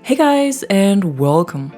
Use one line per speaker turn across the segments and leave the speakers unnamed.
Hey guys, and welcome!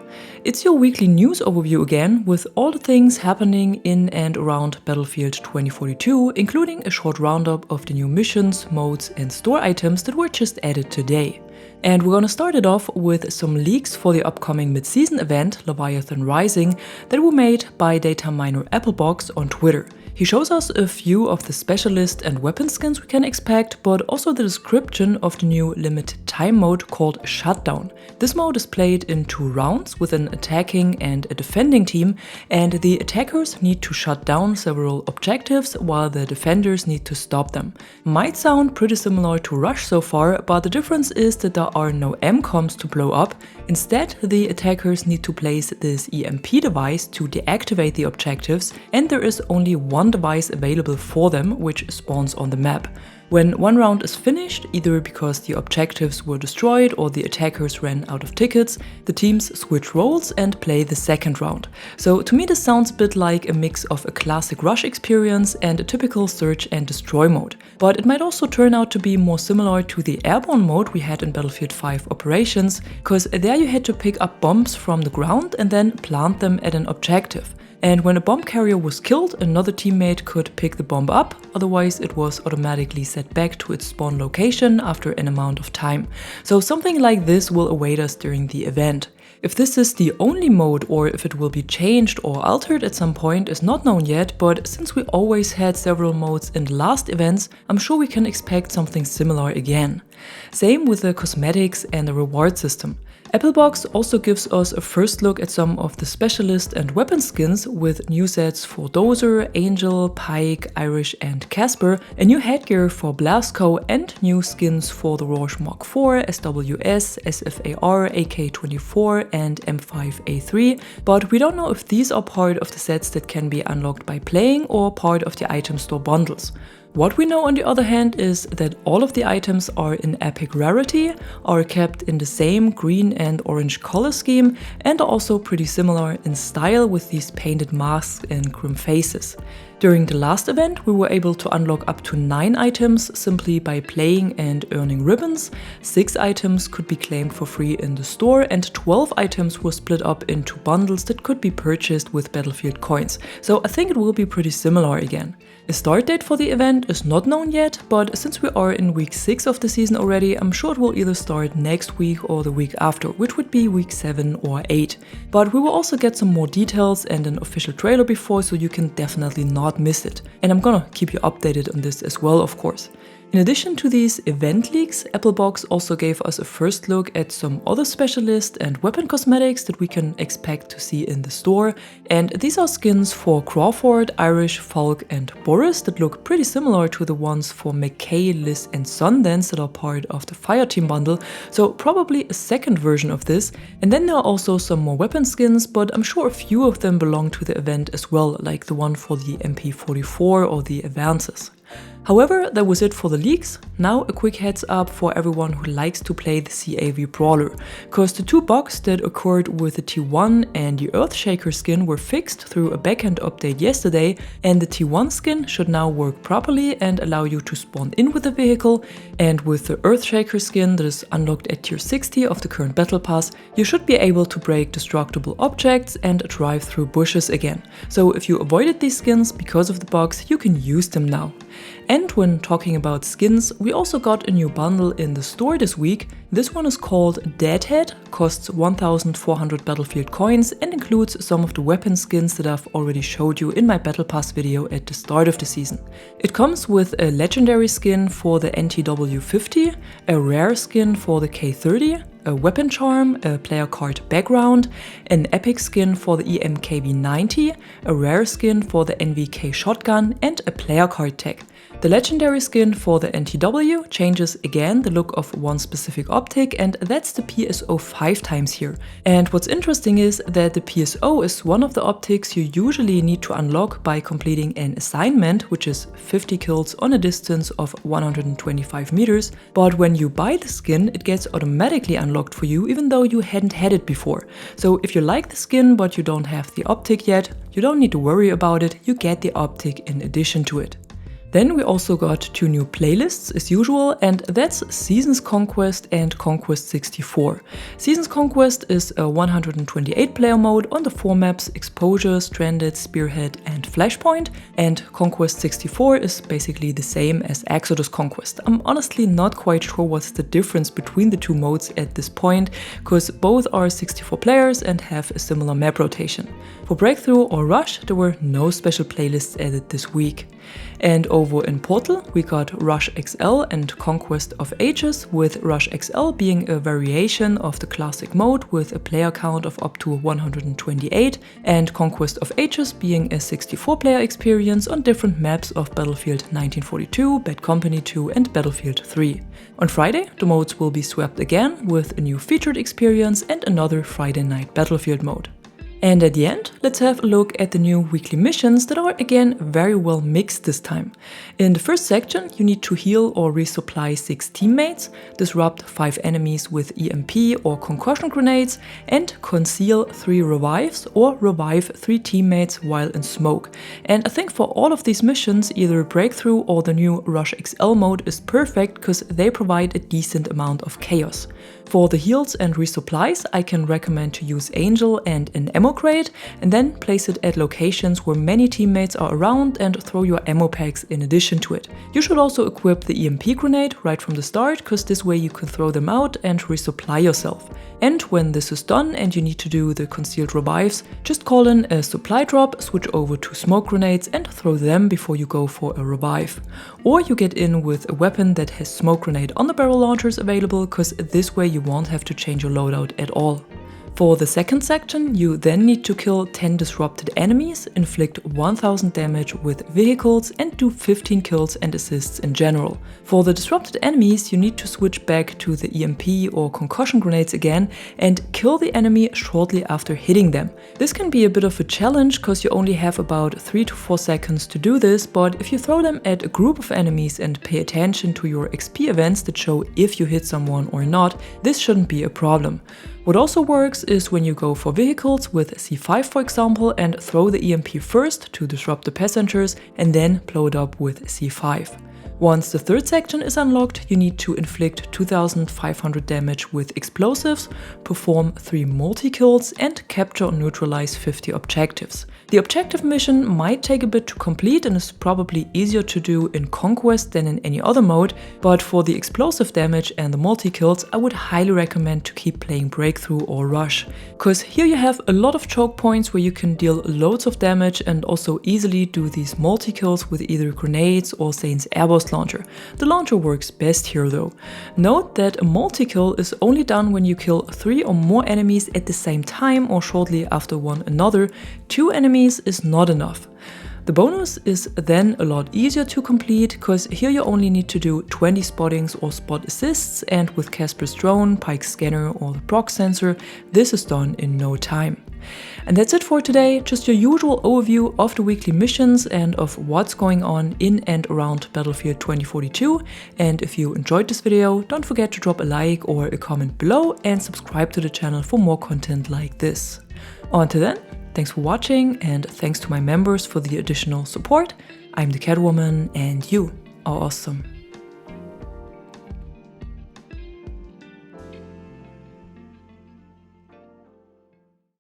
It's your weekly news overview again, with all the things happening in and around Battlefield 2042, including a short roundup of the new missions, modes and store items that were just added today. And we're gonna start it off with some leaks for the upcoming mid-season event, Leviathan Rising, that were made by data miner Applebox on Twitter. He shows us a few of the specialist and weapon skins we can expect, but also the description of the new limited time mode called Shutdown. This mode is played in 2 rounds with an attacking and a defending team, and the attackers need to shut down several objectives while the defenders need to stop them. Might sound pretty similar to Rush so far, but the difference is that there are no MCOMs to blow up. Instead, the attackers need to place this EMP device to deactivate the objectives, and there is only one device available for them, which spawns on the map. When one round is finished, either because the objectives were destroyed or the attackers ran out of tickets, the teams switch roles and play the second round. So to me this sounds a bit like a mix of a classic Rush experience and a typical search and destroy mode. But it might also turn out to be more similar to the airborne mode we had in Battlefield 5 Operations, because there you had to pick up bombs from the ground and then plant them at an objective. And when a bomb carrier was killed, another teammate could pick the bomb up, otherwise it was automatically set back to its spawn location after an amount of time. So something like this will await us during the event. If this is the only mode or if it will be changed or altered at some point is not known yet, but since we always had several modes in the last events, I'm sure we can expect something similar again. Same with the cosmetics and the reward system. Applebox also gives us a first look at some of the specialist and weapon skins with new sets for Dozer, Angel, Pike, Irish and Casper, a new headgear for Blasco and new skins for the Rorsch Mark IV, SWS, SFAR, AK-24 and M5A3, but we don't know if these are part of the sets that can be unlocked by playing or part of the item store bundles. What we know on the other hand is that all of the items are in epic rarity, are kept in the same green and orange color scheme, and are also pretty similar in style with these painted masks and grim faces. During the last event, we were able to unlock up to 9 items simply by playing and earning ribbons, 6 items could be claimed for free in the store, and 12 items were split up into bundles that could be purchased with Battlefield coins. So I think it will be pretty similar again. A start date for the event is not known yet, but since we are in week 6 of the season already, I'm sure it will either start next week or the week after, which would be week 7 or 8. But we will also get some more details and an official trailer before, so you can definitely not miss it. And I'm gonna keep you updated on this as well, of course. In addition to these event leaks, Applebox also gave us a first look at some other specialist and weapon cosmetics that we can expect to see in the store. And these are skins for Crawford, Irish, Falk and Boris that look pretty similar to the ones for McKay, Liz and Sundance that are part of the Fireteam bundle, so probably a second version of this. And then there are also some more weapon skins, but I'm sure a few of them belong to the event as well, like the one for the MP44 or the Advances. However, that was it for the leaks. Now a quick heads up for everyone who likes to play the CAV Brawler, cause the 2 bugs that occurred with the T1 and the Earthshaker skin were fixed through a backend update yesterday, and the T1 skin should now work properly and allow you to spawn in with the vehicle, and with the Earthshaker skin that is unlocked at tier 60 of the current battle pass, you should be able to break destructible objects and drive through bushes again. So if you avoided these skins because of the bugs, you can use them now. And when talking about skins, we also got a new bundle in the store this week. This one is called Deadhead, costs 1400 Battlefield coins and includes some of the weapon skins that I've already showed you in my Battle Pass video at the start of the season. It comes with a legendary skin for the NTW50, a rare skin for the K30, a weapon charm, a player card background, an epic skin for the EMKB90, a rare skin for the NVK shotgun and a player card tag. The legendary skin for the NTW changes again the look of one specific optic, and that's the PSO 5 times here. And what's interesting is that the PSO is one of the optics you usually need to unlock by completing an assignment, which is 50 kills on a distance of 125 meters, but when you buy the skin it gets automatically unlocked for you even though you hadn't had it before. So if you like the skin but you don't have the optic yet, you don't need to worry about it, you get the optic in addition to it. Then we also got 2 new playlists as usual, and that's Seasons Conquest and Conquest 64. Seasons Conquest is a 128 player mode on the 4 maps Exposure, Stranded, Spearhead and Flashpoint, and Conquest 64 is basically the same as Exodus Conquest. I'm honestly not quite sure what's the difference between the 2 modes at this point, because both are 64 players and have a similar map rotation. For Breakthrough or Rush, there were no special playlists added this week. And over in Portal, we got Rush XL and Conquest of Ages, with Rush XL being a variation of the classic mode with a player count of up to 128, and Conquest of Ages being a 64-player experience on different maps of Battlefield 1942, Bad Company 2 and Battlefield 3. On Friday, the modes will be swapped again with a new featured experience and another Friday night Battlefield mode. And at the end, let's have a look at the new weekly missions that are again very well mixed this time. In the first section, you need to heal or resupply 6 teammates, disrupt 5 enemies with EMP or concussion grenades, and conceal 3 revives or revive 3 teammates while in smoke. And I think for all of these missions, either Breakthrough or the new Rush XL mode is perfect because they provide a decent amount of chaos. For the heals and resupplies, I can recommend to use Angel and an ammo crate, and then place it at locations where many teammates are around and throw your ammo packs in addition to it. You should also equip the EMP grenade right from the start, because this way you can throw them out and resupply yourself. And when this is done and you need to do the concealed revives, just call in a supply drop, switch over to smoke grenades and throw them before you go for a revive. Or you get in with a weapon that has smoke grenade on the barrel launchers available, because this way you won't have to change your loadout at all. For the second section, you then need to kill 10 disrupted enemies, inflict 1000 damage with vehicles, and do 15 kills and assists in general. For the disrupted enemies, you need to switch back to the EMP or concussion grenades again and kill the enemy shortly after hitting them. This can be a bit of a challenge because you only have about 3 to 4 seconds to do this, but if you throw them at a group of enemies and pay attention to your XP events that show if you hit someone or not, this shouldn't be a problem. What also works is when you go for vehicles with C5 for example and throw the EMP first to disrupt the passengers and then blow it up with C5. Once the third section is unlocked, you need to inflict 2500 damage with explosives, perform 3 multi-kills and capture or neutralize 50 objectives. The objective mission might take a bit to complete and is probably easier to do in Conquest than in any other mode, but for the explosive damage and the multi-kills, I would highly recommend to keep playing Breakthrough or Rush. Cause here you have a lot of choke points where you can deal loads of damage and also easily do these multi-kills with either grenades or Saint's airburst launcher. The launcher works best here though. Note that a multi-kill is only done when you kill 3 or more enemies at the same time or shortly after one another. 2 enemies is not enough. The bonus is then a lot easier to complete, because here you only need to do 20 spottings or spot assists, and with Casper's drone, Pike's scanner or the proc sensor, this is done in no time. And that's it for today, just your usual overview of the weekly missions and of what's going on in and around Battlefield 2042. And if you enjoyed this video, don't forget to drop a like or a comment below and subscribe to the channel for more content like this. Until then, thanks for watching and thanks to my members for the additional support. I'm the Catwoman and you are awesome.